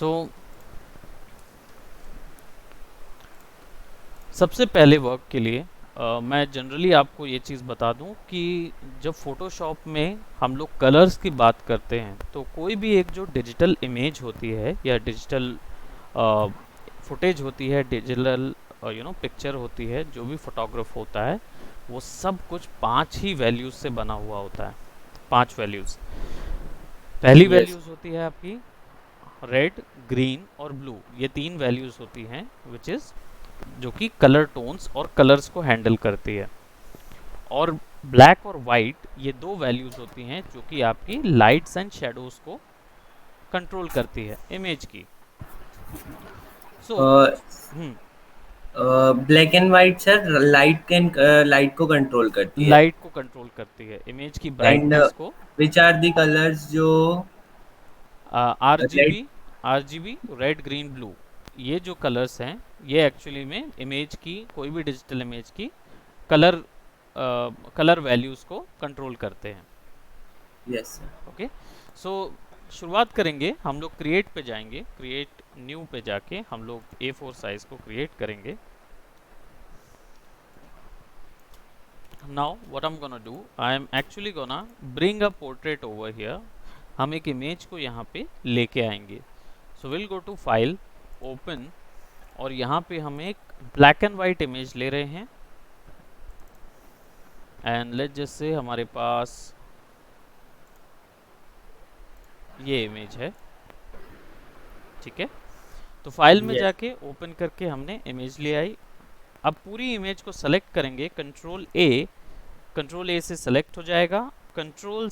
सो सबसे पहले वर्क के लिए मैं जनरली आपको ये चीज़ बता दूं कि जब फोटोशॉप में हम लोग कलर्स की बात करते हैं तो कोई भी एक जो डिजिटल इमेज होती है या डिजिटल फुटेज होती है, डिजिटल पिक्चर होती है, जो भी फोटोग्राफ होता है वो सब कुछ 5 ही वैल्यूज से बना हुआ होता है। 5 वैल्यूज। पहली यस। वैल्यूज होती है आपकी रेड, ग्रीन और ब्लू। ये 3 वैल्यूज होती हैं विच इज जो कि कलर टोन्स और कलर्स को हैंडल करती है। और ब्लैक और वाइट ये 2 वैल्यूज होती हैं जो कि आपकी लाइट्स एंड शेडोज को कंट्रोल करती है इमेज की। So hmm black and white sir light को कंट्रोल करती है। लाइट को कंट्रोल करती है, इमेज की एंड ब्राइटनेस को। विच आर द कलर्स जो R G red. B, R G B, red, green, blue, ये जो कलर्स हैं ये एक्चुअली में इमेज की, कोई भी डिजिटल इमेज की कलर कलर वैल्यूज को कंट्रोल करते हैं। Yes sir. ओके। सो शुरुआत करेंगे, हम लोग क्रिएट पे जाएंगे, क्रिएट न्यू पे जाके हम लोग A4 साइज को क्रिएट करेंगे। Now what I am gonna do, I am actually gonna bring a portrait over here. हम एक इमेज को यहाँ पे लेके आएंगे। So will go to file, open, और यहाँ पे हम एक ब्लैक एंड वाइट इमेज ले रहे हैं। एंड लेट्स जस्ट से हमारे पास ये इमेज है, ठीक है। तो फाइल में यस। जाके ओपन करके हमने इमेज ले आई। अब पूरी इमेज को सेलेक्ट करेंगे, कंट्रोल ए से सेलेक्ट हो जाएगा, कंट्रोल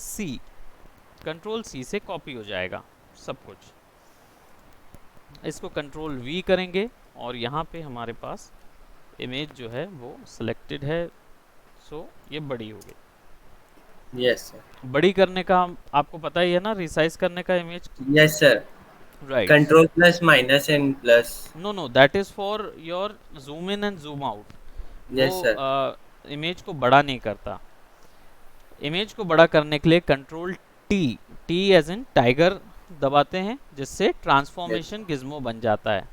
सी से कॉपी हो जाएगा सब कुछ। इसको कंट्रोल वी करेंगे और यहाँ पे हमारे पास इमेज जो है वो सिलेक्टेड है। सो ये बड़ी हो गई। Yes sir. बड़ी करने का आपको पता ही है ना, रिसाइज करने का image. Yes sir. Right. Control plus minus and plus. No no, that is for your zoom in and zoom out. वो यस सर। इमेज को बड़ा नहीं करता। इमेज को बड़ा करने के लिए control T, T as in tiger दबाते हैं, जिससे यस। ट्रांसफॉर्मेशन गिज्मो बन जाता है।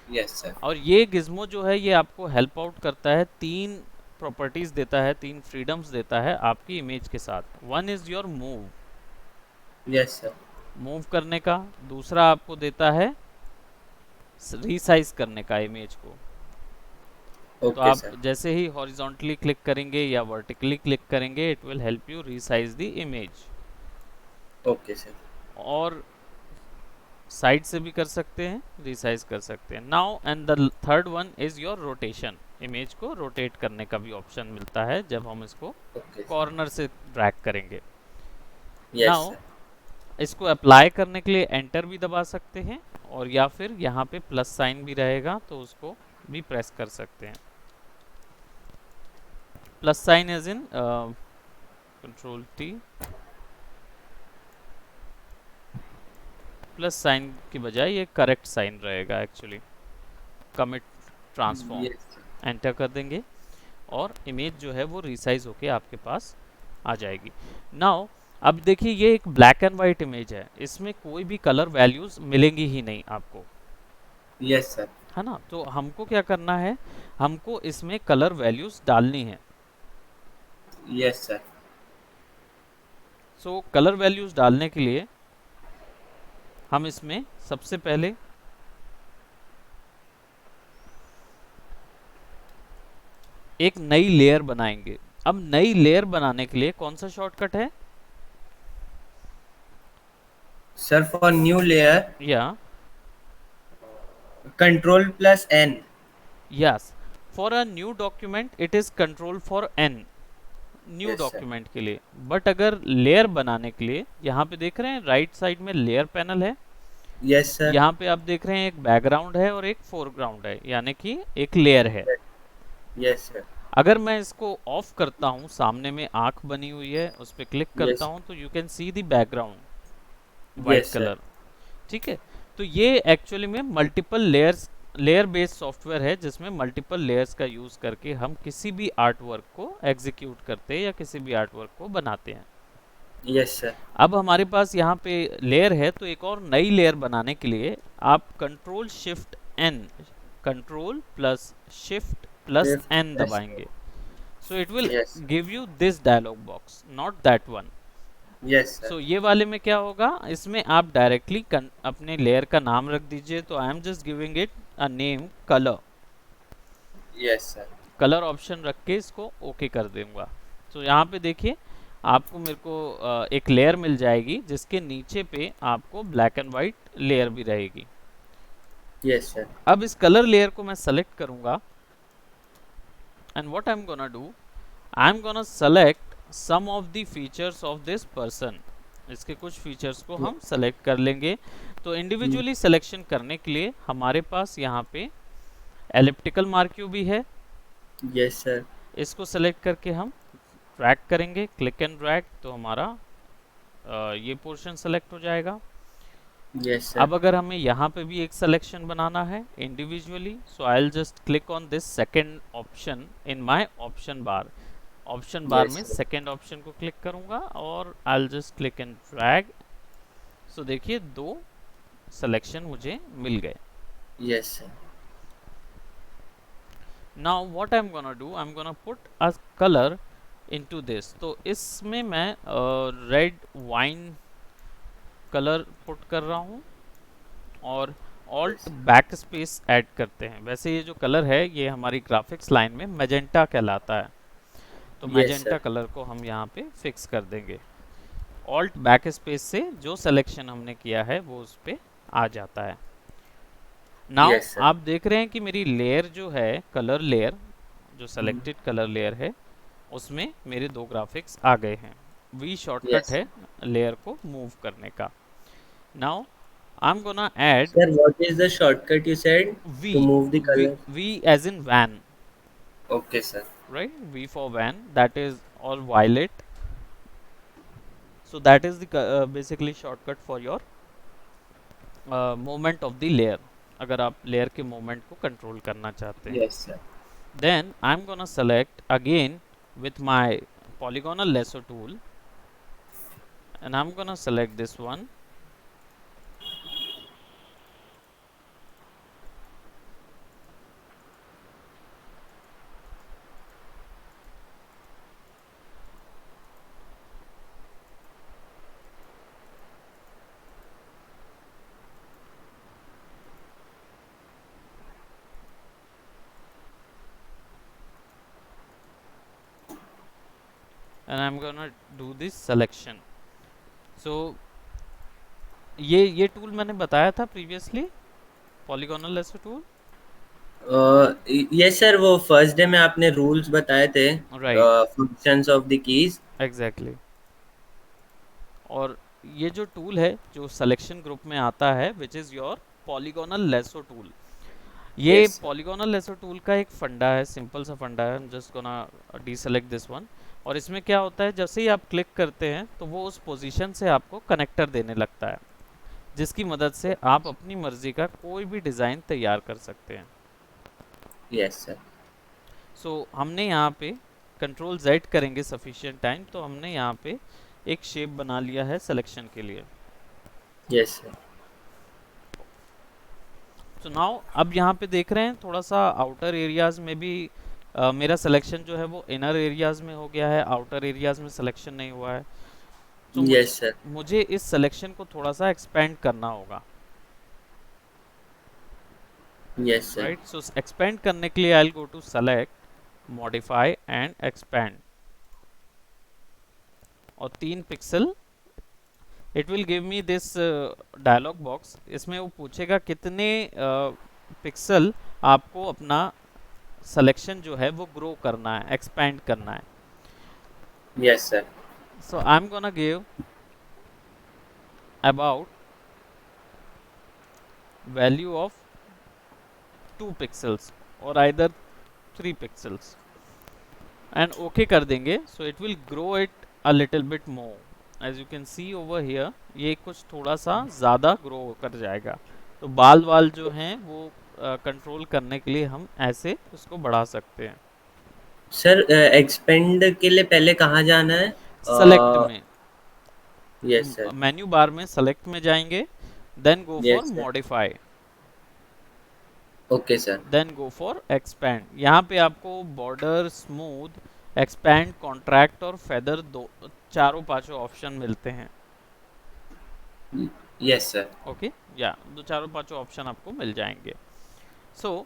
Yes sir. और ये गिज्मो जो है ये आपको हेल्प आउट करता है, 3 प्रॉपर्टीज देता है, 3 फ्रीडम्स देता है आपकी इमेज के साथ। One is your move, yes sir. Move करने का। दूसरा आपको देता है रीसाइज करने का इमेज को। तो ओके आप सर। जैसे ही हॉरिजॉन्टली क्लिक करेंगे या वर्टिकली क्लिक करेंगे, it will help you resize the image. Okay sir. और साइड से भी कर सकते हैं, रिसाइज कर सकते हैं। Now and the third one is your rotation. Image को रोटेट करने का भी ऑप्शन मिलता है जब हम इसको ओके सर। कॉर्नर से ड्रैग करेंगे। Yes now sir. इसको अप्लाई करने के लिए एंटर भी दबा सकते हैं, और या फिर यहाँ पे प्लस साइन भी रहेगा तो उसको भी प्रेस कर सकते हैं। Plus sign is in control T, plus sign की बजाय ये करेक्ट साइन रहेगा actually. Commit transform yes. Enter कर देंगे और इमेज जो है वो रिसाइज होके आपके पास आ जाएगी। नाउ अब देखिए, ये एक ब्लैक एंड वाइट इमेज है, इसमें कोई भी कलर वैल्यूज मिलेंगी ही नहीं आपको, यस सर। है ना। तो हमको क्या करना है, हमको इसमें कलर वैल्यूज डालनी है। Yes sir. So colour values डालने के लिए हम इसमें सबसे पहले एक नई लेयर बनाएंगे। अब नई लेयर बनाने के लिए कौन सा शॉर्टकट है? सर फॉर न्यू लेयर या control plus N. Yes, for a new document it is control for N, new yes sir. Document के लिए। बट अगर लेयर बनाने के लिए, यहाँ पे देख रहे हैं राइट साइड में लेयर पैनल है, यस सर। यहाँ पे आप देख रहे हैं एक बैकग्राउंड है और एक फोरग्राउंड है, यानी कि एक लेयर है। Yes sir. अगर मैं इसको ऑफ करता हूँ, सामने में आंख बनी हुई है, उस पर क्लिक करता यस। हूँ तो you can see the background white yes sir. Colour, ठीक है। तो ये एक्चुअली में multiple layers, layer based software है जिसमें मल्टीपल लेयर्स का यूज करके हम किसी भी आर्ट वर्क को एग्जीक्यूट करते हैं या किसी भी आर्ट वर्क को बनाते हैं। Yes sir. अब हमारे पास यहाँ पे लेयर है, तो एक और नई लेयर बनाने के लिए आप control plus shift plus fifth N yes. दबाएंगे. So it will yes. give you this dialog box, not that one. Yes sir. So ये वाले में क्या होगा, इसमें आप डायरेक्टली अपने लेयर का नाम रख दीजिए. तो आई am just giving it a name colour. Yes sir. Colour option रख के इसको ओके कर दूंगा. तो यहाँ पे देखिए, आपको मेरे को एक लेयर मिल जाएगी जिसके नीचे पे आपको ब्लैक एंड वाइट लेयर भी रहेगी. Yes sir. अब इस कलर लेयर को मैं सेलेक्ट करूंगा, and what I am gonna do, I am gonna select some of the features of this person. इसके कुछ फीचर्स को हम सेलेक्ट कर लेंगे. तो इंडिविजुअली सिलेक्शन करने के लिए हमारे पास यहाँ पे एलिप्टिकल मार्क्यू भी है. Yes sir. इसको सेलेक्ट करके हम ड्रैग करेंगे, क्लिक एंड ड्रैग, तो हमारा ये पोर्शन सेलेक्ट हो जाएगा. Yes sir. अब अगर हमें यहाँ पे भी एक सिलेक्शन बनाना है individually, so I will just click on this second option in my option bar. Option bar yes में सर। सेकंड ऑप्शन को क्लिक करूंगा और I will just click and drag. So देखिए, दो सिलेक्शन मुझे मिल गए. Yes sir. Now what I am gonna do, I am gonna put a colour into this. तो इसमें मैं रेड वाइन कलर पुट कर रहा हूँ और ऑल्ट बैक स्पेस ऐड करते हैं. वैसे ये जो कलर है ये हमारी ग्राफिक्स लाइन में मैजेंटा कहलाता है. तो यस मैजेंटा सर। कलर को हम यहाँ पे फिक्स कर देंगे. ऑल्ट बैक स्पेस से जो सिलेक्शन हमने किया है वो उस पे आ जाता है. Now yes sir. आप देख रहे हैं कि मेरी लेयर जो है, कलर लेयर, जो सेलेक्टेड कलर लेयर है, उसमें मेरे दो ग्राफिक्स आ गए हैं. वी शॉर्टकट यस है लेयर को मूव करने का. Now I am gonna add sir, what is the shortcut you said V. To move the colour? V as in van, okay sir. right? V for van, that is, or violet. So that is the basically shortcut for your movement of the layer. अगर आप layer के movement को control करना चाहते हैं, yes sir. then I'm gonna select again with my polygonal lasso tool, and I'm gonna select this one. And I'm gonna do this selection. So ये tool मैंने बताया था previously, polygonal lasso tool. Yes sir, वो first day में आपने rules बताए थे, right, functions of the keys. Exactly. और ये जो टूल है जो सिलेक्शन ग्रुप में आता है, which is your polygonal lasso tool. ये यस। पॉलीगोनल लेसो टूल का एक फंडा है, सिंपल सा फंडा है. Just gonna deselect this one. और इसमें क्या होता है, जैसे ही आप क्लिक करते हैं तो वो उस पोजीशन से आपको कनेक्टर देने लगता है, जिसकी मदद से आप अपनी मर्जी का कोई भी डिज़ाइन तैयार कर सकते हैं. Yes sir. सो हमने यहाँ पे कंट्रोल जेड करेंगे सफिशिएंट टाइम, तो हमने यहाँ पे एक शेप बना लिया है सिलेक्शन के लिए. Yes sir. सो नाउ अब यहाँ पे देख रहे हैं थोड़ा सा आउटर एरियाज में भी मेरा सिलेक्शन जो है वो इनर एरियाज में हो गया है, आउटर एरियाज में सिलेक्शन नहीं हुआ है. तो यस सर। मुझे इस सिलेक्शन को थोड़ा सा एक्सपेंड करना होगा, yes sir. Right. So expand करने के लिए I will go to select, modify and expand, और 3 pixels. It will give me this dialog box. इसमें वो पूछेगा कितने पिक्सल आपको अपना सिलेक्शन जो है वो ग्रो करना है, एक्सपेंड करना है. Yes sir. So I am gonna give about value of 2 pixels और आइदर 3 पिक्सल्स, एंड ओके कर देंगे. So it will grow it a little bit more. As you can see over here, ये कुछ थोड़ा सा ज़्यादा ग्रो कर जाएगा. तो बाल वाल जो हैं वो कंट्रोल करने के लिए हम ऐसे उसको बढ़ा सकते हैं. सर, एक्सपेंड के लिए पहले कहाँ जाना है? सेलेक्ट में, Yes, sir. मेन्यू बार में सेलेक्ट में जाएंगे, then go for Yes, sir. Modify, Okay, sir. Then go for expand. यहाँ पे आपको बॉर्डर, स्मूथ, एक्सपैंड, कॉन्ट्रैक्ट और फेदर, दो चारों पांचों ऑप्शन मिलते हैं। Yes, sir. ओके, या दो चारों पांचों ऑप्शन आपको मिल जाएंगे। So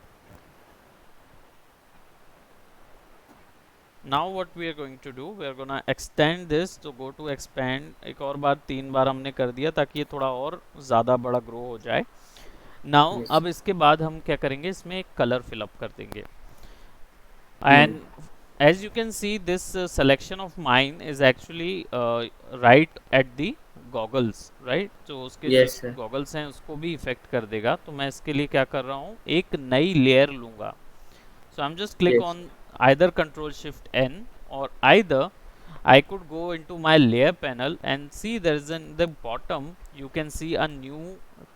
now what we are going to do, we are gonna extend this. तो गो टू एक्सपैंड एक और बार, 3 बार हमने कर दिया ताकि ये थोड़ा और ज़्यादा बड़ा ग्रो हो जाए। Now Yes. अब इसके बाद हम क्या करेंगे, इसमें एक कलर फिलअप कर देंगे। Hmm. And as you can see, this selection of mine is actually right at the goggles, right? तो उसके जो Yes, sir. goggles हैं उसको भी इफेक्ट कर देगा। तो मैं इसके लिए क्या कर रहा हूँ, एक नई लेयर लूँगा। So I'm just click Yes. on either Control Shift N, or either I could go into my layer panel and see there is in the bottom you can see a new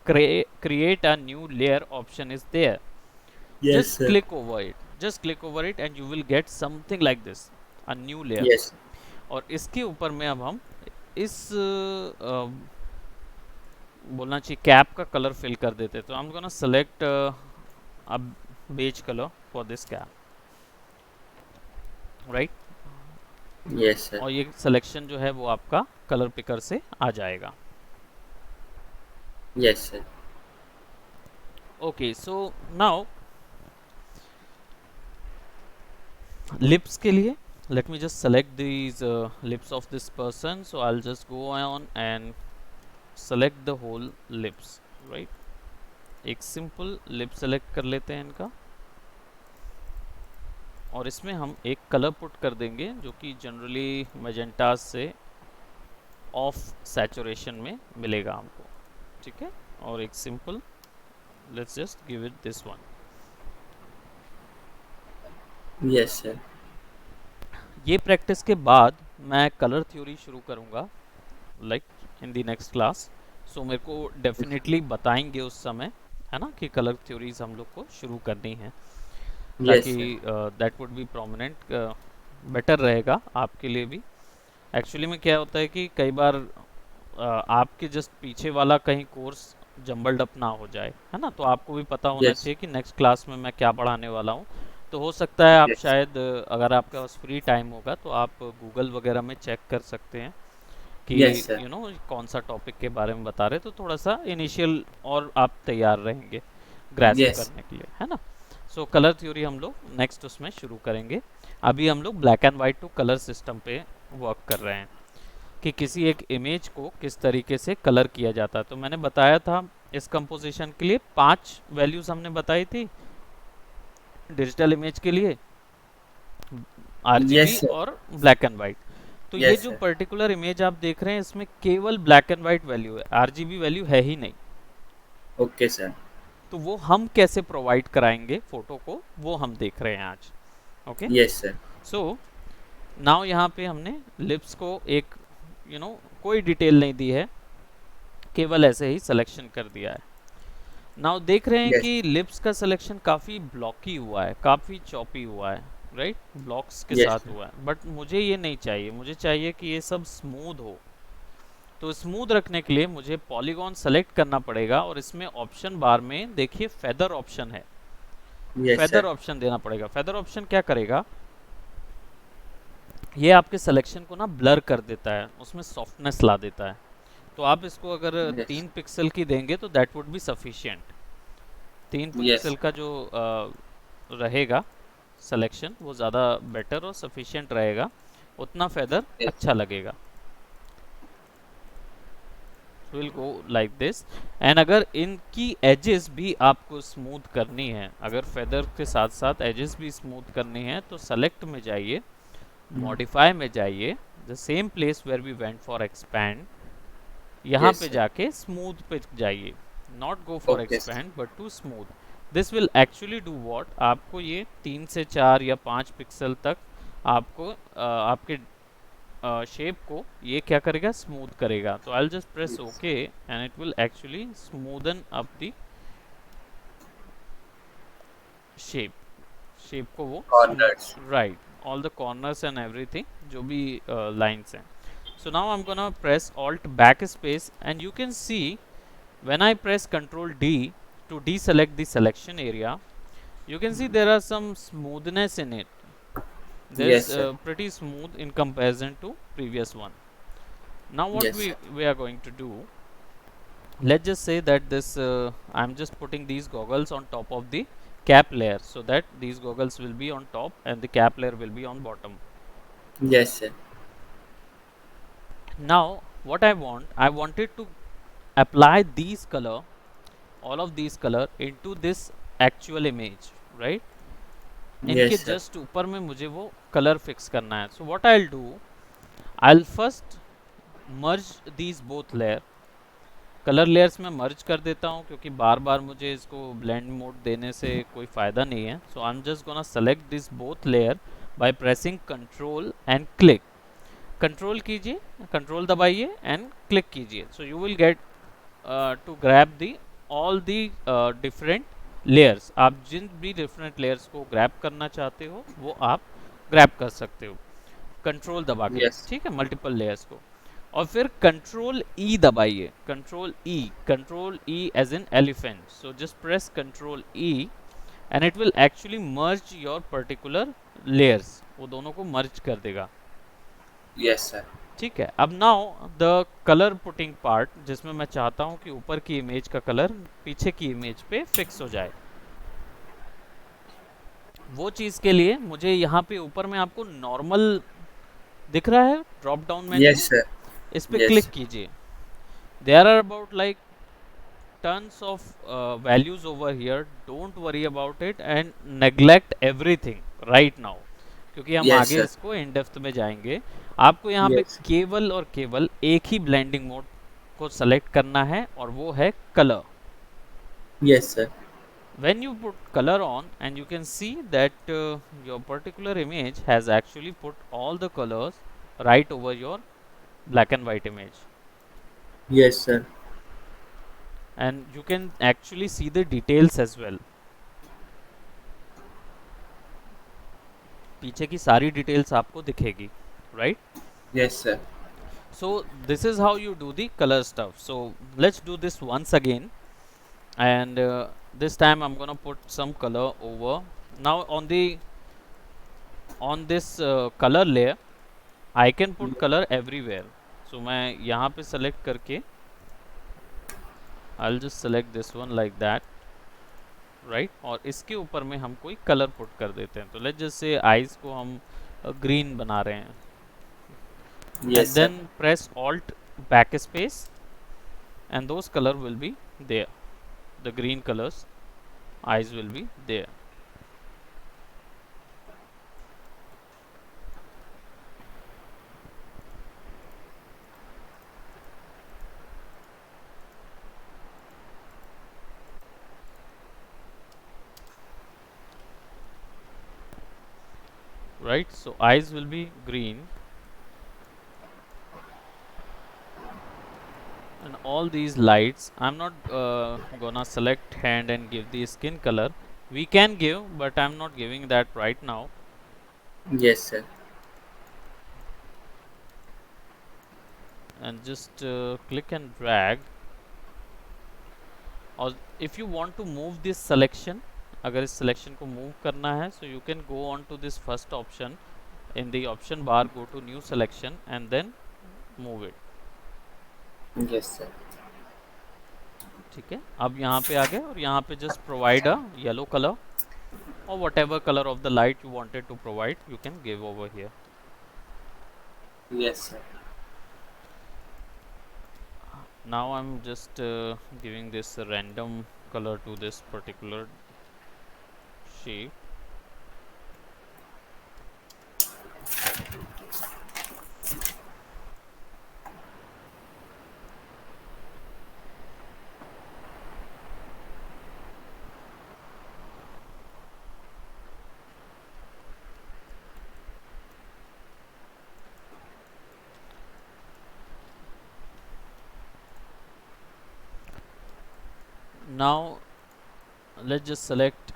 create a new layer option is there. Yes, Just sir. click over it, just click over it and you will get something like this, a new layer. Yes. और इसके ऊपर में अब हम इस बोलना चाहिए cap का कलर फिल कर देते हैं। तो हम gonna select a beige colour for this cap, right. Yes, sir. और ये सिलेक्शन जो है वो आपका कलर पिकर से आ जाएगा। Yes, sir. Okay, so now lips के लिए let me just select these lips of this person. So I'll just go on and select the whole lips, right। एक सिंपल लिप सेलेक्ट कर लेते हैं इनका, और इसमें हम एक कलर पुट कर देंगे जो कि जनरली मैजेंटा से ऑफ सैचुरेशन में मिलेगा हमको, ठीक है। और एक simple let's just give it this one. Yes, sir. ये प्रैक्टिस के बाद मैं कलर थ्योरी शुरू करूँगा, like in the next class. So मेरे को डेफिनेटली बताएंगे उस समय, है ना, कि कलर थ्योरीज हम लोग को शुरू करनी है, Yes, ताकि sir. That would be prominent, better रहेगा आपके लिए भी। एक्चुअली में क्या होता है कि कई बार आपके जस्ट पीछे वाला कहीं कोर्स जम्बल्ड अप ना हो जाए, है ना। तो आपको भी पता होना Yes. चाहिए कि नेक्स्ट क्लास में मैं क्या पढ़ाने वाला हूँ। तो हो सकता है आप Yes. शायद अगर आपके पास फ्री टाइम होगा तो आप गूगल वगैरह में चेक कर सकते हैं कि Yes, sir. कौन सा टॉपिक के बारे में बता रहे, तो थोड़ा सा इनिशियल और आप तैयार रहेंगे ग्रैस्प Yes. करने के लिए, है ना। सो कलर थ्योरी हम लोग नेक्स्ट उसमें शुरू करेंगे। अभी हम लोग black and white to colour system पे वर्क कर रहे हैं कि किसी एक इमेज को किस तरीके से कलर किया जाता है। तो मैंने बताया था इस कंपोजिशन के लिए 5 वैल्यूज हमने बताई थी डिजिटल इमेज के लिए, आरजीबी Yes, sir. और ब्लैक एंड वाइट। तो ये Yes, जो sir. पर्टिकुलर इमेज आप देख रहे हैं इसमें केवल ब्लैक एंड वाइट वैल्यू है, आरजीबी वैल्यू है ही नहीं। Okay, sir. तो वो हम कैसे प्रोवाइड कराएंगे फोटो को, वो हम देख रहे हैं आज। Okay, Yes, sir. So now यहाँ पे हमने लिप्स को एक कोई डिटेल नहीं दी है, केवल ऐसे ही सिलेक्शन कर दिया है। नाउ देख रहे हैं Yes. कि लिप्स का सिलेक्शन काफ़ी ब्लॉकी हुआ है, काफ़ी चॉपी हुआ है, राइट, ब्लॉक्स के Yes, साथ sir. हुआ है। बट मुझे ये नहीं चाहिए, मुझे चाहिए कि ये सब स्मूथ हो। तो स्मूथ रखने के लिए मुझे पॉलीगॉन सेलेक्ट करना पड़ेगा, और इसमें ऑप्शन बार में देखिए फेदर ऑप्शन है, Yes, फेदर sir. ऑप्शन देना पड़ेगा। फेदर ऑप्शन क्या करेगा, ये आपके सिलेक्शन को ना ब्लर कर देता है, उसमें सॉफ्टनेस ला देता है। तो आप इसको अगर Yes. 3 पिक्सल की देंगे तो that would be sufficient. 3 pixel Yes. का जो रहेगा सिलेक्शन वो ज़्यादा बेटर और सफिशिएंट रहेगा, उतना फेदर Yes. अच्छा लगेगा। Will go like this. And अगर इनकी एजेस भी आपको स्मूथ करनी है, अगर फेदर के साथ साथ एजेस भी स्मूथ करनी है, तो सेलेक्ट में जाइए, मॉडिफाई में जाइए, the same place where we went for expand, यहाँ Yes, पे sir. जाके स्मूथ पे जाइए, not go for Okay, sir. Expand but to smooth. This will actually do what, आपको ये 3 से 4 या 5 पिक्सल तक आपको आपके शेप को ये क्या करेगा, स्मूथ करेगा। तो आई will just press Yes. Okay and it will actually smoothen up the shape, shape को वो Corners. Right, all the corners and everything, जो भी लाइंस हैं। So now I'm gonna press Alt backspace, and you can see when I press Ctrl D to deselect the selection area, you can see there are some smoothness in it. There's Yes, sir. pretty smooth in comparison to previous one. Now what Yes, we sir. we are going to do, let's just say that this I'm just putting these goggles on top of the cap layer, so that these goggles will be on top and the cap layer will be on bottom. Yes, sir. Now what I wanted to apply these color, all of these color into this actual image, right? इनके Yes, sir. Just ऊपर में मुझे वो colour fix करना है. So what I will do, I will first merge these both layer. Colour layers में मर्ज कर देता हूँ क्योंकि बार बार मुझे इसको ब्लेंड मोड देने से कोई फ़ायदा नहीं है. So I am just gonna select this both layer by pressing control and click. Control कीजिए, कंट्रोल दबाइए एंड क्लिक कीजिए. So you will get to grab the all the different layers. आप जिन भी डिफरेंट लेयर्स को grab करना चाहते हो वो आप ग्रैब कर सकते हो कंट्रोल दबा के, Yes. ठीक है, मल्टीपल लेयर्स को. और फिर कंट्रोल ई दबाइए, control E as in elephant. So just press control E and it will actually merge your particular layers. वो दोनों को मर्ज कर देगा, Yes, sir. ठीक है. अब now the colour putting part, जिसमें मैं चाहता हूं कि ऊपर की इमेज का कलर पीछे की इमेज पे फिक्स हो जाए, वो चीज़ के लिए मुझे यहाँ पे ऊपर में आपको नॉर्मल दिख रहा है drop down menu, Yes, sir. इस पे क्लिक Yes. कीजिए. There are about like tons of values over here. Don't worry about it and neglect everything right now, क्योंकि हम Yes, आगे sir. इसको इन डेप्थ में जाएंगे. आपको यहाँ पे Yes. केवल और केवल एक ही ब्लेंडिंग मोड को सेलेक्ट करना है और वो है colour. Yes, sir. When you put color on, and you can see that your particular image has actually put all the colors right over your black and white image, Yes, sir. and you can actually see the details as well. पीछे की सारी details आपको दिखेगी, right? Yes, sir. So this is how you do the color stuff. So let's do this once again, and this time I'm gonna put some color over. Now on this color layer I can put color everywhere. So मैं यहाँ पे select करके I'll just select this one like that, right? और इसके ऊपर में हम कोई कलर पुट कर देते हैं. तो लेट्स जस्ट से आईज को हम ग्रीन बना रहे हैं, Yes, and sir. then press alt backspace and those color will be there. The green colors eyes will be there. Right, so eyes will be green, and all these lights I'm not gonna select hand and give the skin color. We can give, but I'm not giving that right now. Yes, sir. And just click and drag. और if you want to move this selection, अगर इस selection को move करना है, so you can go on to this first option in the option bar, go to new selection and then move it. Yes, sir. ठीक है, अब यहाँ पे आ गए और यहाँ पे just provide a yellow color or whatever color of the light you wanted to provide, you can give over here. Yes, sir. Now I'm just giving this random color to this particular shape. Now let's just select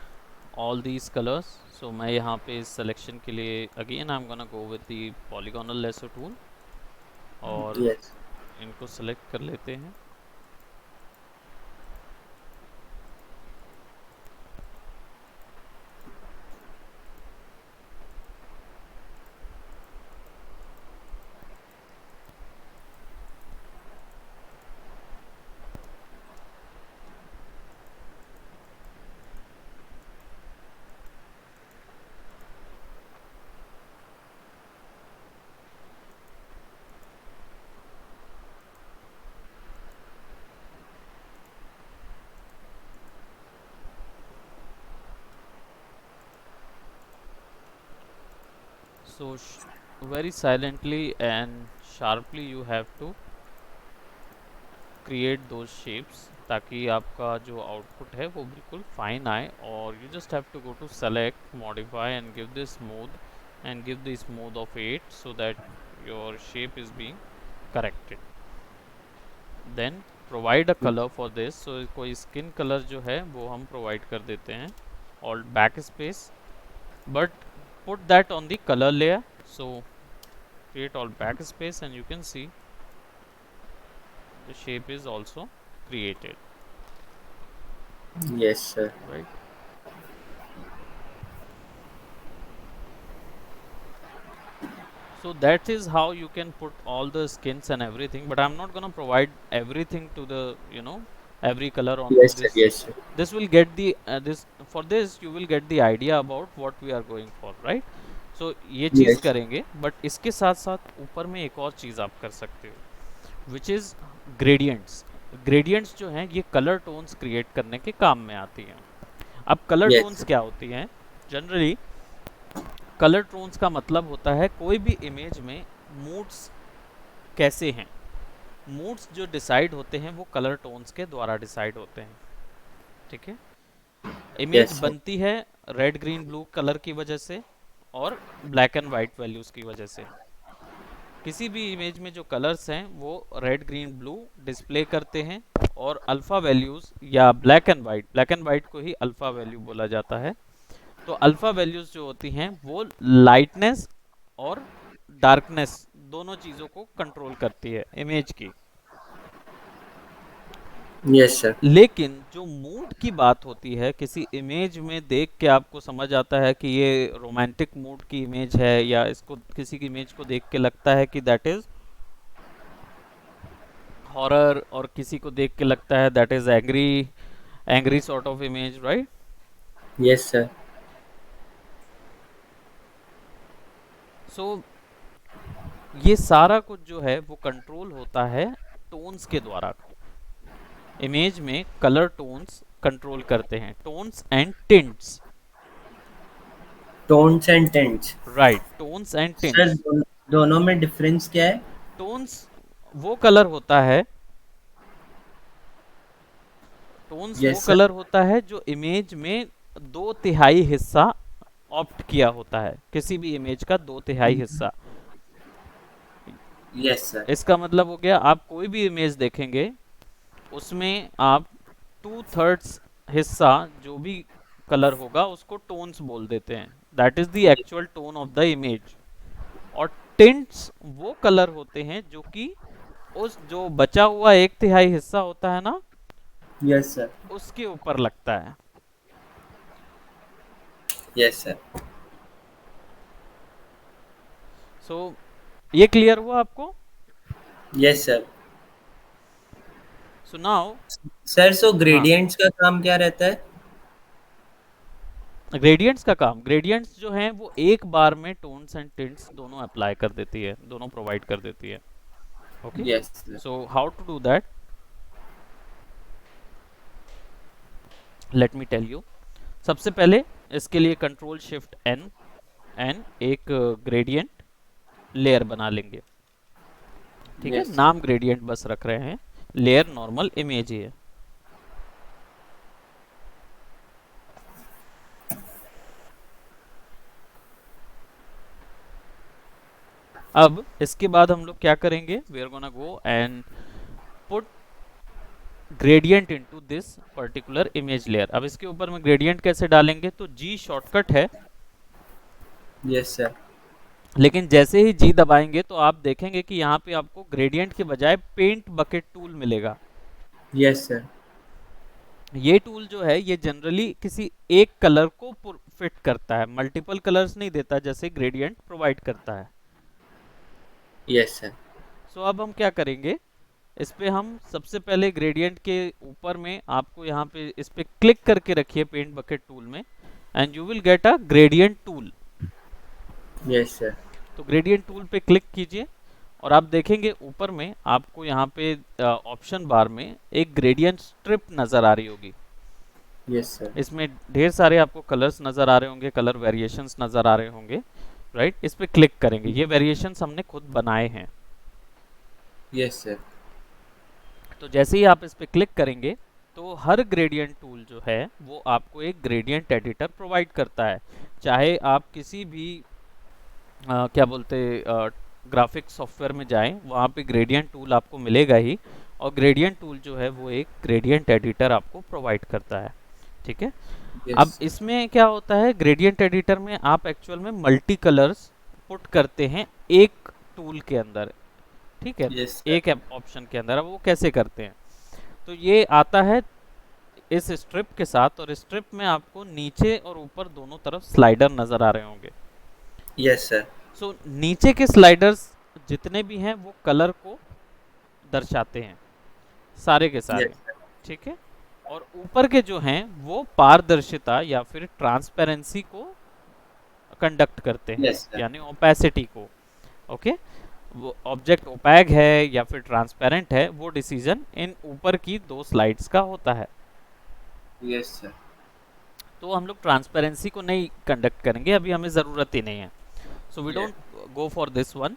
all these colors. So मैं यहाँ पे इस selection के लिए again I'm gonna go with the polygonal lasso tool और Yes. इनको select कर लेते हैं। So very silently and sharply you have to create those shapes ताकि आपका जो आउटपुट है वो बिल्कुल फाइन आए। और you just have to go to select, modify and give this smooth and give the smooth of 8 so that your shape is being corrected. Then provide a color for this, so कोई skin color जो है वो हम provide कर देते हैं। Alt backspace, but put that on the color layer, so create alt backspace and you can see the shape is also created, Yes, sir. right? So that is how you can put all the skins and everything, but I'm not gonna provide everything to the, every color onto Yes, sir. this. Yes, sir. This will get the this for this you will get the idea about what we are going for, right? So ये चीज़ Yes. करेंगे, but इसके साथ साथ ऊपर में एक और चीज़ आप कर सकते हो, विच इज़ ग्रेडियंट्स। ग्रेडियंट्स जो हैं ये कलर टोन्स क्रिएट करने के काम में आती हैं। अब कलर Yes, टोन्स sir. क्या होती हैं? जनरली कलर टोन्स का मतलब होता है कोई भी इमेज में मूड्स कैसे हैं। मूड्स जो डिसाइड होते हैं वो कलर टोन्स के द्वारा डिसाइड होते हैं, ठीक है? Image Yes, sir. बनती है रेड ग्रीन ब्लू कलर की वजह से और ब्लैक एंड वाइट वैल्यूज़ की वजह से। किसी भी इमेज में जो कलर्स हैं वो रेड ग्रीन ब्लू डिस्प्ले करते हैं, और अल्फ़ा वैल्यूज़ या ब्लैक एंड वाइट को ही अल्फ़ा वैल्यू बोला जाता है। तो अल्फ़ा वैल्यूज़ जो होती हैं वो लाइटनेस और डार्कनेस दोनों चीज़ों को कंट्रोल करती है इमेज की। Yes, sir. लेकिन जो मूड की बात होती है, किसी इमेज में देख के आपको समझ आता है कि ये रोमांटिक मूड की इमेज है, या इसको किसी की इमेज को देख के लगता है कि दैट इज हॉरर, और किसी को देख के लगता है that is angry, angry sort of image, right? Yes, sir. सो ये सारा कुछ जो है वो कंट्रोल होता है टोन्स के द्वारा। इमेज में कलर टोन्स कंट्रोल करते हैं, tones and tints, Tones and tints. Right? Tones and sir tints. दोनों में डिफरेंस क्या है? टोन्स वो कलर होता है, टोन्स वो यस सर। कलर होता है जो इमेज में 2/3 हिस्सा ऑप्ट किया होता है, किसी भी इमेज का 2/3 हिस्सा। Yes sir. इसका मतलब हो गया, आप कोई भी इमेज देखेंगे उसमें आप 2/3 हिस्सा जो भी कलर होगा उसको टोन्स बोल देते हैं, that is the actual tone of the image. और टिंट्स वो कलर होते हैं जो कि उस जो बचा हुआ 1/3 हिस्सा होता है ना, यस सर। उसके ऊपर लगता है। Yes sir. सो ये क्लियर हुआ आपको? Yes sir. So now, sir so हाँ, ग्रेडियंट्स का काम क्या रहता है? ग्रेडियंट्स का काम, ग्रेडियंट्स जो हैं वो एक बार में टोन्स एंड टिंट्स दोनों अप्लाई कर देती है, दोनों प्रोवाइड कर देती है। Okay, yes sir. So how to do that, let me tell you. सबसे पहले इसके लिए कंट्रोल शिफ्ट एन एन एक ग्रेडियंट लेयर बना लेंगे, ठीक है? यस। नाम ग्रेडियंट बस रख रहे हैं, लेयर नॉर्मल इमेज ही है। अब इसके बाद हम लोग क्या करेंगे, we are gonna go and put gradient into this particular image layer. अब इसके ऊपर में ग्रेडियंट कैसे डालेंगे, तो जी शॉर्टकट है, यस सर। लेकिन जैसे ही जी दबाएंगे तो आप देखेंगे कि यहाँ पे आपको ग्रेडियंट के बजाय पेंट बकेट टूल मिलेगा। Yes sir. ये टूल जो है ये जनरली किसी एक कलर को फिट करता है, मल्टीपल कलर्स नहीं देता जैसे ग्रेडियंट प्रोवाइड करता है। Yes sir. सो अब हम क्या करेंगे, इस पे हम सबसे पहले ग्रेडियंट के ऊपर में आपको यहाँ पे इस पे क्लिक करके रखिए पेंट बकेट टूल में, and you will get a gradient tool. Yes sir. तो ग्रेडियंट टूल पे क्लिक कीजिए और आप देखेंगे ऊपर में आपको यहाँ पे ऑप्शन बार में एक ग्रेडियंट स्ट्रिप नज़र आ रही होगी। Yes sir. इसमें ढेर सारे आपको कलर्स नज़र आ रहे होंगे, कलर वेरिएशंस नज़र आ रहे होंगे, राइट। इस पे क्लिक करेंगे, ये वेरिएशंस हमने खुद बनाए हैं। Yes sir. तो जैसे ही आप इस पे क्लिक करेंगे तो हर ग्रेडियंट टूल जो है वो आपको एक ग्रेडियंट एडिटर प्रोवाइड करता है। चाहे आप किसी भी क्या बोलते ग्राफिक सॉफ्टवेयर में जाएं, वहाँ पे ग्रेडियंट टूल आपको मिलेगा ही, और ग्रेडियंट टूल जो है वो एक ग्रेडियंट एडिटर आपको प्रोवाइड करता है, ठीक है। अब यस। इसमें क्या होता है, ग्रेडियंट एडिटर में आप एक्चुअल में मल्टी कलर्स पुट करते हैं एक टूल के अंदर, ठीक है, यस सर। एक ऑप्शन के अंदर। अब वो कैसे करते हैं, तो ये आता है इस स्ट्रिप के साथ, और स्ट्रिप में आपको नीचे और ऊपर दोनों तरफ स्लाइडर नजर आ रहे होंगे। Yes sir. सो नीचे के स्लाइडर्स जितने भी हैं वो कलर को दर्शाते हैं, सारे के सारे, यस सर। ठीक है। और ऊपर के जो हैं वो पारदर्शिता या फिर ट्रांसपेरेंसी को कंडक्ट करते हैं, यस सर। यानी ओपेसिटी को। ओके, वो ऑब्जेक्ट ओपैक है या फिर ट्रांसपेरेंट है, वो डिसीजन इन ऊपर की दो स्लाइड्स का होता है। Yes sir. तो हम लोग ट्रांसपेरेंसी को नहीं कंडक्ट करेंगे, अभी हमें ज़रूरत ही नहीं है। So we yes. Don't go for this one.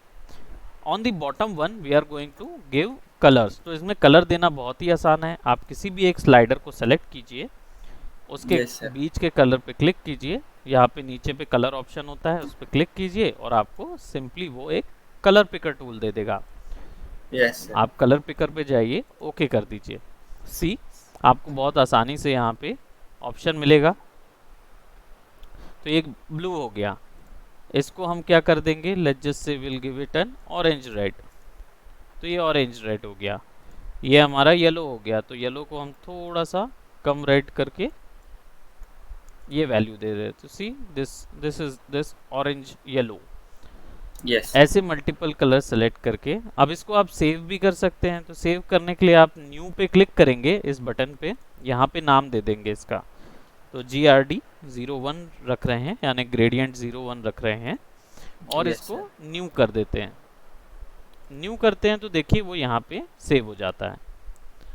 On the bottom one we are going to give colours. तो इसमें कलर देना बहुत ही आसान है, आप किसी भी एक स्लाइडर को सेलेक्ट कीजिए, उसके यस सर। बीच के कलर पे क्लिक कीजिए, यहाँ पे नीचे पे कलर ऑप्शन होता है उस पर क्लिक कीजिए, और आपको सिंपली वो एक कलर पिकर टूल दे देगा। Yes sir. आप कलर पिकर पे जाइए, ओके कर दीजिए। सी, आपको बहुत आसानी से यहाँ पे ऑप्शन मिलेगा। तो एक ब्लू हो गया, इसको हम क्या कर देंगे, let's just say will give it N orange red. तो ये ऑरेंज रेड हो गया। ये हमारा येलो हो गया, तो येलो को हम थोड़ा सा कम रेड करके ये वैल्यू दे रहे हैं। तो see this this is this orange yellow. Yes. ऐसे मल्टीपल कलर सेलेक्ट करके अब इसको आप सेव भी कर सकते हैं। तो सेव करने के लिए आप न्यू पे क्लिक करेंगे, इस बटन पे, यहाँ पे नाम दे देंगे इसका। तो GRD 01 रख रहे हैं, यानी ग्रेडियंट 01 रख रहे हैं, और यस इसको सर। न्यू कर देते हैं। न्यू करते हैं तो देखिए वो यहाँ पे सेव हो जाता है,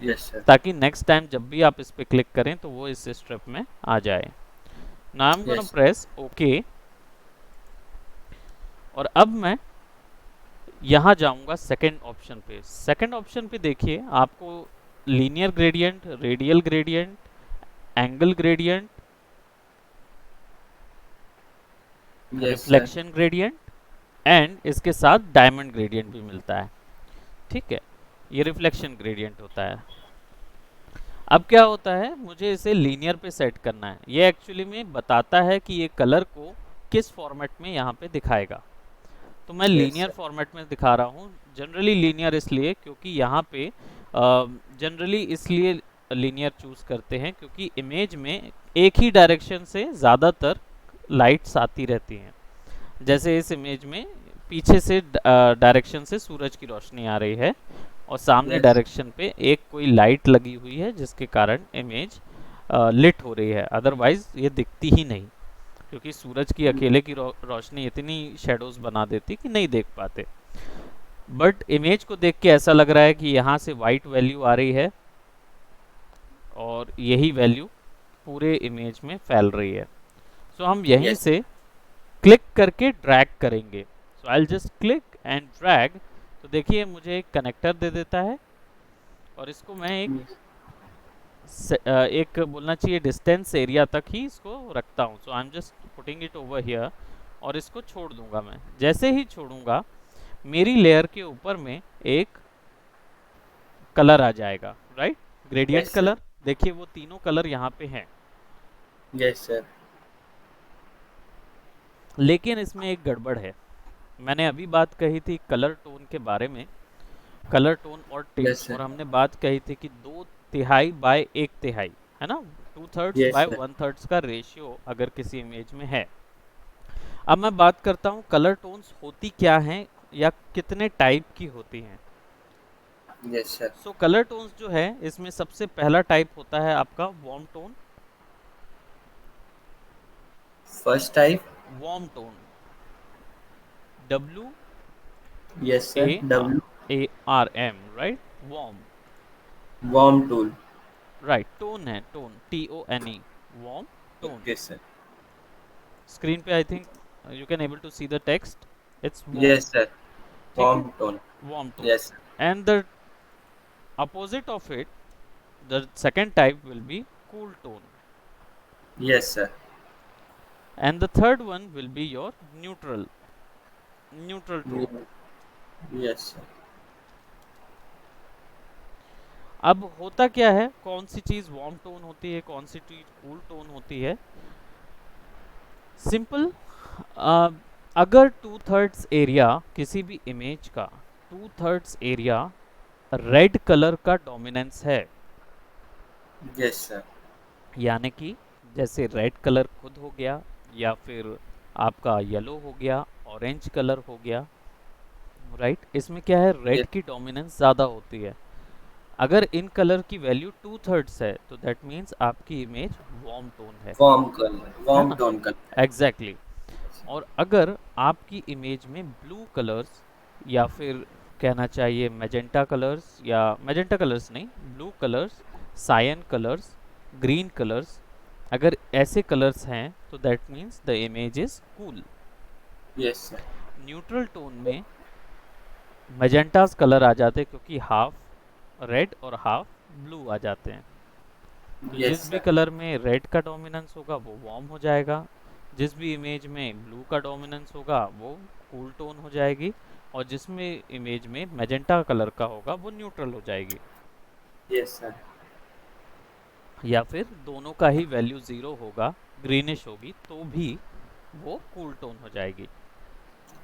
यस सर। ताकि नेक्स्ट टाइम जब भी आप इस पे क्लिक करें तो वो इस स्ट्रिप में आ जाए। Now I am gonna yes. Press okay, और अब मैं यहाँ जाऊंगा सेकंड ऑप्शन पे। सेकंड ऑप्शन पे देखिए आपको linear gradient, radial gradient, angle gradient, yes sir. Reflection gradient, and इसके साथ डायमंड ग्रेडियंट भी मिलता है, ठीक है। ये रिफ्लेक्शन ग्रेडियंट होता है। अब क्या होता है, मुझे इसे लीनियर पे सेट करना है। ये एक्चुअली में बताता है कि ये कलर को किस फॉर्मेट में यहाँ पे दिखाएगा। तो मैं यस लीनियर सर। फॉर्मेट में दिखा रहा हूँ। जनरली लीनियर इसलिए क्योंकि यहाँ पे जनरली इसलिए लीनियर चूज करते हैं क्योंकि इमेज में एक ही डायरेक्शन से ज़्यादातर लाइट्स आती रहती हैं। जैसे इस इमेज में पीछे से डायरेक्शन से सूरज की रोशनी आ रही है, और सामने यस। डायरेक्शन पे एक कोई लाइट लगी हुई है जिसके कारण इमेज लिट हो रही है, अदरवाइज ये दिखती ही नहीं, क्योंकि सूरज की अकेले की रोशनी इतनी शेडोज बना देती कि नहीं देख पाते। बट इमेज को देख के ऐसा लग रहा है कि यहाँ से वाइट वैल्यू आ रही है, और यही वैल्यू पूरे इमेज में फैल रही है। सो हम यहीं यस। से क्लिक करके ड्रैग करेंगे। So I just click and drag. तो देखिए मुझे एक कनेक्टर दे देता है, और इसको मैं एक बोलना चाहिए डिस्टेंस एरिया तक ही इसको रखता हूँ। So I am just putting it over here, और इसको छोड़ दूंगा मैं। जैसे ही छोड़ूंगा मेरी लेयर के ऊपर में एक कलर आ जाएगा, right, gradient yes sir. Colour. देखिए वो तीनों कलर यहाँ पे हैं, यस सर। लेकिन इसमें एक गड़बड़ है। मैंने अभी बात कही थी कलर टोन के बारे में, कलर टोन और टिल्ट, यस सर। और हमने बात कही थी कि 2/3 बाय 1/3, है ना, 2/3 यस बाय सर। 1/3 का रेशियो अगर किसी इमेज में है। अब मैं बात करता हूँ कलर टोन्स होती क्या हैं या कितने टाइप की होती हैं। Yes sir. So colour tones जो है इसमें सबसे पहला टाइप होता है आपका warm tone. First type. Warm tone, W yes A sir. W. A R M, right, warm, warm tool. Right, tone है, tone, T O N E, warm tone. Okay sir. Screen पे I think you can able to see the text, it's warm, yes sir. ठीक warm है, tone. Warm tone. Yes. And the opposite of it, the second type will be cool tone, yes sir. and the third one will be your neutral tone. Yes sir. अब होता क्या है, कौन सी चीज warm tone होती है, कौन सी चीज कूल टोन होती है? सिंपल, अगर 2/3 एरिया किसी भी इमेज का 2/3 एरिया रेड कलर का डोमिनेंस है, यस सर। यानी कि जैसे रेड कलर खुद हो गया, या फिर आपका येलो हो गया, ऑरेंज कलर हो गया, राइट, इसमें क्या है, रेड यस। की डोमिनेंस ज़्यादा होती है। अगर इन कलर की वैल्यू 2/3 है तो दैट मीन्स आपकी image warm tone warm colour, है वार्म ना, टोन कलर है। Exactly exactly. और अगर आपकी इमेज में ब्लू कलर्स, या फिर कहना चाहिए मैजेंटा कलर्स, या मैजेंटा कलर्स नहीं, blue colours, cyan colours, green colours, अगर ऐसे कलर्स हैं तो that means the image is cool. Yes sir. Neutral tone में मैजेंटास कलर आ जाते हैं क्योंकि हाफ रेड और हाफ ब्लू आ जाते हैं। तो यस जिस भी सर। कलर में रेड का डोमिनेंस होगा वो वार्म हो जाएगा, जिस भी इमेज में ब्लू का डोमिनेंस होगा वो कूल टोन हो जाएगी, और जिसमें इमेज में मैजेंटा कलर का होगा वो न्यूट्रल हो जाएगी, यस सर। या फिर दोनों का ही वैल्यू जीरो होगा, ग्रीनिश होगी, तो भी वो कूल टोन हो जाएगी।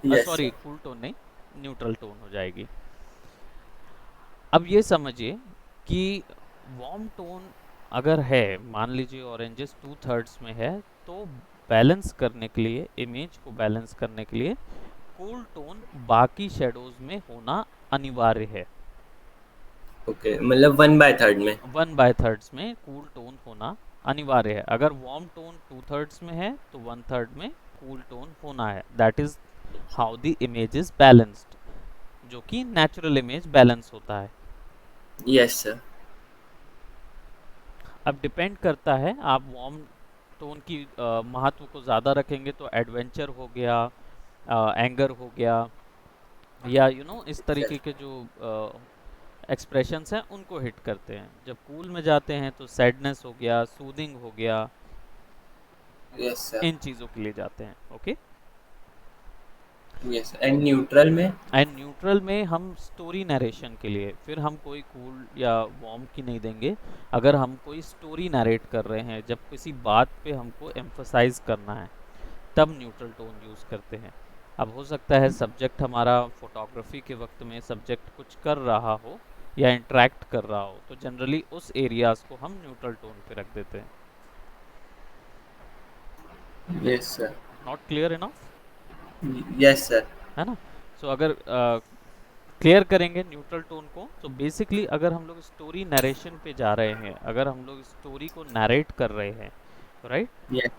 Yes sorry, sir. Cool tone नहीं, न्यूट्रल टोन हो जाएगी। अब ये समझिए कि वार्म टोन अगर है, मान लीजिए ऑरेंजेस 2/3 में है, तो बैलेंस करने के लिए, इमेज को बैलेंस करने के लिए कूल टोन बाकी शेडोज में होना अनिवार्य है। ओके, मतलब 1/3 में। 1/3 में कूल टोन होना अनिवार्य है। अगर वार्म टोन 2/3 में है तो 1/3 में कूल टोन होना है। That is how the image is balanced, जो कि नेचुरल इमेज बैलेंस होता है। Yes sir. अब डिपेंड करता है, आप वार्म टोन की महत्व को ज़्यादा रखेंगे तो एडवेंचर हो गया, एंगर हो गया, या इस तरीके के जो एक्सप्रेशंस हैं उनको हिट करते हैं। जब कूल में जाते हैं तो सैडनेस हो गया, सूदिंग हो गया, यस सर। इन चीज़ों के लिए जाते हैं। ओके। यस, एंड न्यूट्रल में। एंड न्यूट्रल में हम स्टोरी नरेशन के लिए, फिर हम कोई कूल या वार्म की नहीं देंगे। अगर हम कोई स्टोरी नरेट कर रहे हैं, जब किसी बात पे हमको एम्फसाइज करना है, तब न्यूट्रल टोन यूज़ करते हैं। अब हो सकता है सब्जेक्ट हमारा फोटोग्राफी के वक्त में सब्जेक्ट कुछ कर रहा हो या इंटरेक्ट कर रहा हो, तो जनरली उस एरियाज को हम न्यूट्रल टोन पे रख देते हैं। Yes sir. Not clear enough, yes sir. है ना? सो अगर क्लियर करेंगे न्यूट्रल टोन को, तो बेसिकली अगर हम लोग स्टोरी नरेशन पे जा रहे हैं, अगर हम लोग स्टोरी को नरेट कर रहे हैं, राइट, यस।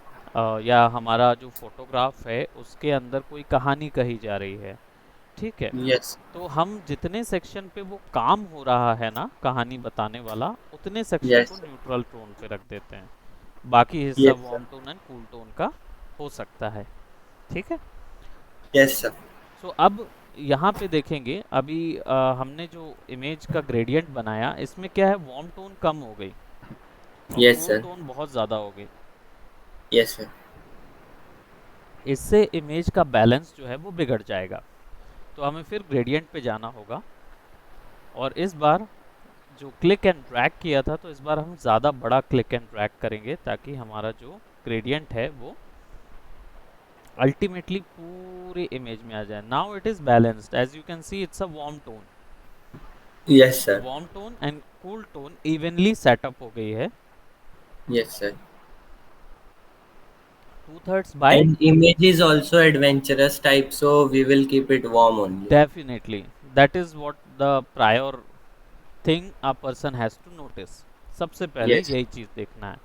या हमारा जो फोटोग्राफ है उसके अंदर कोई कहानी कही जा रही है, ठीक है, यस। तो हम जितने सेक्शन पे वो काम हो रहा है ना, कहानी बताने वाला, उतने सेक्शन को यस। न्यूट्रल टोन पे रख देते हैं। बाकी हिस्सा yes sir. Warm tone and cool tone का हो सकता है, ठीक है। Yes sir. सो अब यहाँ पे देखेंगे, अभी हमने जो इमेज का ग्रेडियंट बनाया, इसमें क्या है, वार्म टोन कम हो गई और यस कूल सर। टोन बहुत ज़्यादा हो गई। Yes sir. इससे इमेज का बैलेंस जो है वो बिगड़ जाएगा। तो हमें फिर ग्रेडियंट पे जाना होगा, और इस बार जो क्लिक एंड ड्रैग किया था, तो इस बार हम ज़्यादा बड़ा क्लिक एंड ड्रैग करेंगे, ताकि हमारा जो ग्रेडियंट है वो अल्टीमेटली पूरी इमेज में आ जाए. Now it is balanced, as you can see it's a warm tone. Yes तो sir. Warm tone and cool tone evenly setup हो गई है. Yes sir. 2/3 by. And image is also adventurous type, so we will keep it warm only. Definitely. That is what the prior thing a person has to notice. सबसे पहले Yes. यही चीज देखना है.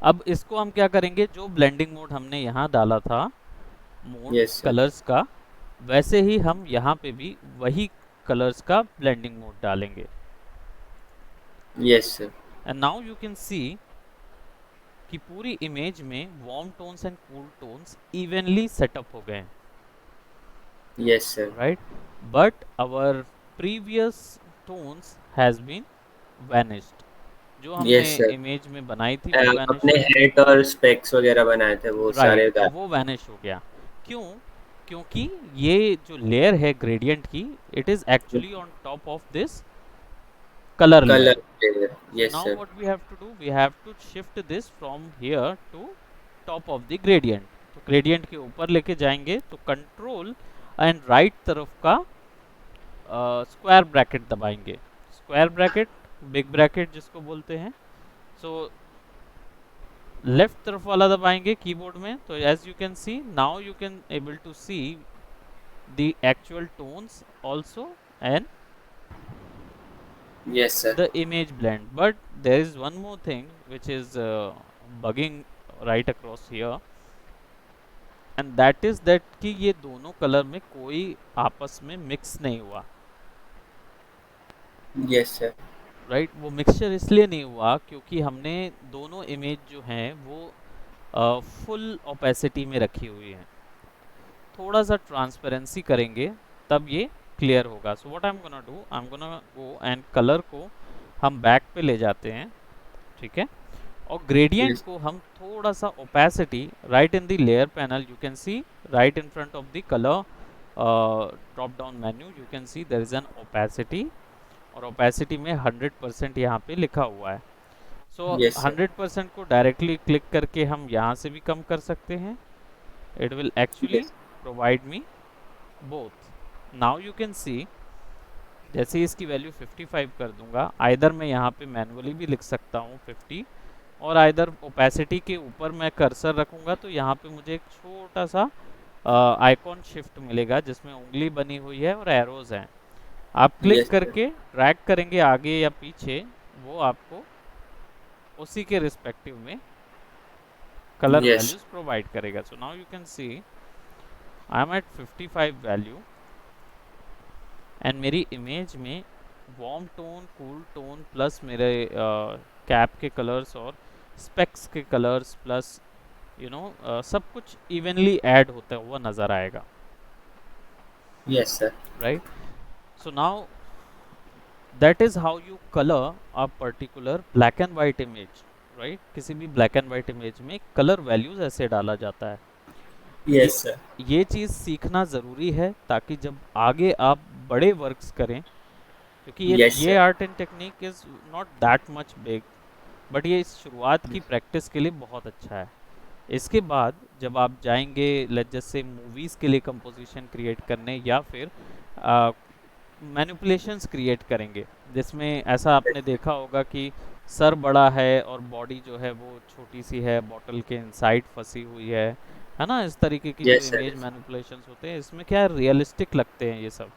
अब इसको हम क्या करेंगे, जो ब्लेंडिंग मोड हमने यहाँ डाला था, मोड Yes sir. कलर्स का, वैसे ही हम यहाँ पे भी वही कलर्स का ब्लेंडिंग मोड डालेंगे. Yes sir. And now you can see कि पूरी इमेज में warm tones and cool tones evenly setup हो गए हैं. Yes sir. Right. But our previous tones has been vanished. जो हमने Yes sir. इमेज में बनाई थी वो वैनिश अपने हो गई. हेड और स्पेक्स वगैरह बनाए थे वो राइट, सारे वो वैनिश हो गया. क्यों? क्योंकि ये जो लेयर है ग्रेडियंट की, it is actually on top of this color layer. Colour. So yes now sir. what we have to do, we have to shift this from here to top of the gradient. तो gradient के ऊपर लेके जाएंगे तो control and right तरफ का square bracket दबाएंगे. Square bracket, big bracket जिसको बोलते हैं. सो लेफ्ट तरफ वाला दबाएंगे कीबोर्ड में. तो as you can see, now you can able to see the actual tones also and yes sir. the image blend. But there is one more thing which is bugging right across here, and that is that कि ये दोनों colour में कोई आपस में mix नहीं हुआ. Yes sir. Right. वो मिक्सचर इसलिए नहीं हुआ क्योंकि हमने दोनों इमेज जो हैं वो फुल ओपेसिटी में रखी हुई हैं. थोड़ा सा ट्रांसपेरेंसी करेंगे तब ये क्लियर होगा. So what I am gonna do, I am gonna go and colour को हम बैक पे ले जाते हैं. ठीक है. और ग्रेडियंट Yes. को हम थोड़ा सा opacity, right in the layer panel you can see, right in front of the colour drop down menu you can see there is an opacity. और ओपेसिटी में 100% यहाँ पे लिखा हुआ है. सो Yes sir. 100% को डायरेक्टली क्लिक करके हम यहाँ से भी कम कर सकते हैं. It will actually Yes. Provide me both. Now you can सी, जैसे इसकी वैल्यू 55 कर दूंगा, आइदर मैं यहाँ पे मैनुअली भी लिख सकता हूँ 50, और आइदर ओपेसिटी के ऊपर मैं कर्सर रखूँगा तो यहाँ पे मुझे एक छोटा सा आइकॉन शिफ्ट मिलेगा जिसमें उंगली बनी हुई है और एरोज हैं. आप क्लिक Yes sir. करके ड्रैग करेंगे आगे या पीछे, वो आपको उसी के रिस्पेक्टिव में कलर Yes. वैल्यूज प्रोवाइड करेगा. So now you can see I am at 55 value, and मेरी इमेज में warm tone, cool tone plus मेरे कैप के कलर्स और स्पेक्स के कलर्स प्लस सब कुछ इवनली ऐड होता हुआ नज़र आएगा. Yes sir. Right. So now that is how you colour a particular black and white image. Right. किसी भी ब्लैक एंड वाइट इमेज में कलर वैल्यूज ऐसे डाला जाता है. ये Yes sir. ये चीज़ सीखना ज़रूरी है ताकि जब आगे आप बड़े वर्क्स करें, क्योंकि Yes ये sir. Art and technique is not that much big, but ये इस शुरुआत की प्रैक्टिस के लिए बहुत अच्छा है. इसके बाद जब आप जाएंगे लेट्स जस्ट से मूवीज़ के लिए कंपोजिशन क्रिएट करने, या फिर मैनिपुलेशंस क्रिएट करेंगे जिसमें ऐसा आपने देखा होगा कि सर बड़ा है और बॉडी जो है वो छोटी सी है, बॉटल के इनसाइड फंसी हुई है ना. इस तरीके की जो Yes sir. इमेज मैनिपुलेशंस होते हैं, इसमें क्या रियलिस्टिक लगते हैं ये सब.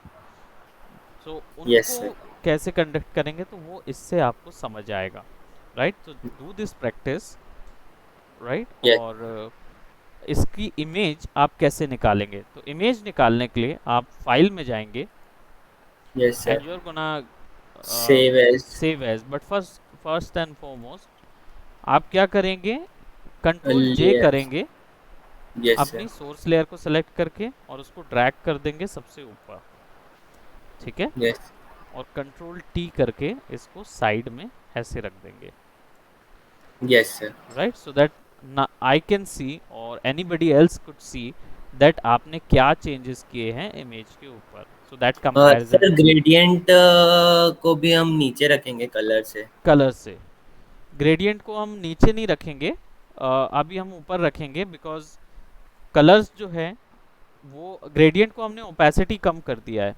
सो Yes उनको sir. कैसे कंडक्ट करेंगे तो वो इससे आपको समझ आएगा. राइट. तो do this practice. Right. Yes. और इसकी इमेज आप कैसे निकालेंगे, तो इमेज निकालने के लिए आप फाइल में जाएंगे Yes sir. And you are gonna Save as. Save as. But first and foremost आप क्या करेंगे, कंट्रोल जे Layers. करेंगे Yes sir. अपनी सोर्स लेयर को सेलेक्ट करके और उसको ड्रैग कर देंगे सबसे ऊपर. ठीक है. Yes. और कंट्रोल टी करके इसको साइड में ऐसे रख देंगे. Yes sir. Right. So that I can see और anybody else could see that आपने क्या चेंजेस किए हैं इमेज के ऊपर. So that sir comparison gradient को भी हम नीचे रखेंगे कलर से। कलर से. ग्रेडियंट को हम नीचे नहीं रखेंगे, अभी हम ऊपर रखेंगे, बिकॉज कलर्स जो है वो ग्रेडियंट को हमने ओपेसिटी कम कर दिया है।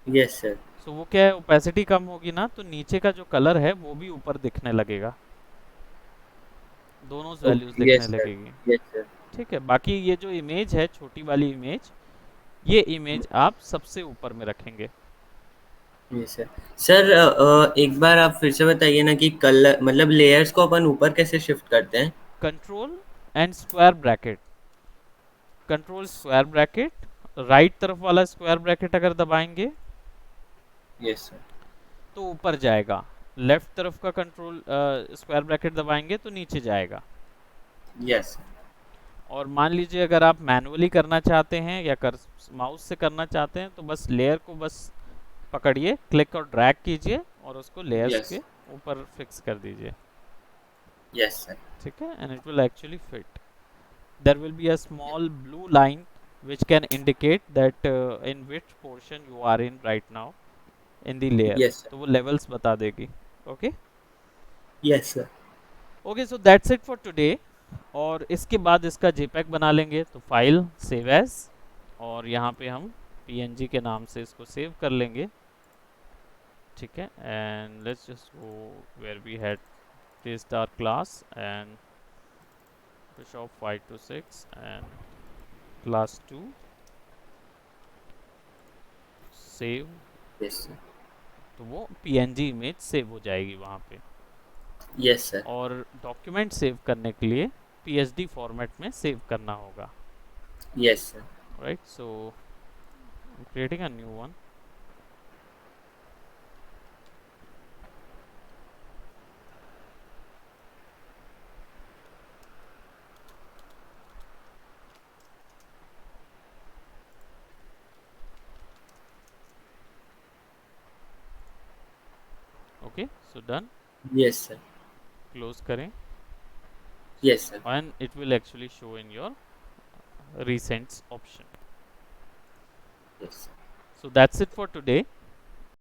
Yes sir. सो वो क्या है, ओपेसिटी कम होगी ना तो नीचे का जो कलर है वो भी ऊपर दिखने लगेगा, दोनों वैल्यूज ओके दिखने यस सर। लगेगी। Yes sir. ठीक है, बाकी ये जो इमेज है छोटी वाली इमेज, ये इमेज आप सबसे ऊपर में रखेंगे। Yes sir. सर एक बार आप फिर से बताइए ना कि कलर मतलब लेयर्स को अपन ऊपर कैसे शिफ्ट करते हैं? Control and square bracket, control square bracket, right तरफ वाला स्क्वायर ब्रैकेट अगर दबाएंगे यस सर। तो ऊपर जाएगा, लेफ्ट तरफ का कंट्रोल स्क्वायर ब्रैकेट दबाएंगे तो नीचे जाएगा। Yes sir. और मान लीजिए अगर आप मैनुअली करना चाहते हैं या कर माउस से करना चाहते हैं तो बस लेयर को बस पकड़िए, क्लिक और ड्रैग कीजिए और उसको लेयर्स यस। के ऊपर फिक्स कर दीजिए। Yes sir. ठीक है, and it will actually fit. There will be a small blue line which can indicate that in which portion you are in right now in the layer, yes sir. तो वो levels बता देगी। okay yes sir. okay so that's it for today। और इसके बाद इसका JPEG बना लेंगे, तो फाइल सेव एज, और यहाँ पे हम PNG के नाम से इसको सेव कर लेंगे। ठीक है, and let's just go where we had placed our class and Photoshop 526 and class 2 save, yes sir. तो वो PNG इमेज सेव हो जाएगी वहाँ पे। यस सर। और डॉक्यूमेंट सेव करने के लिए PSD फॉर्मेट में सेव करना होगा। Yes sir. Right, so I'm creating a new one। Okay, so done, yes sir. Close करें yes sir. And it will actually show in your recents option। Yes. So that's it for today।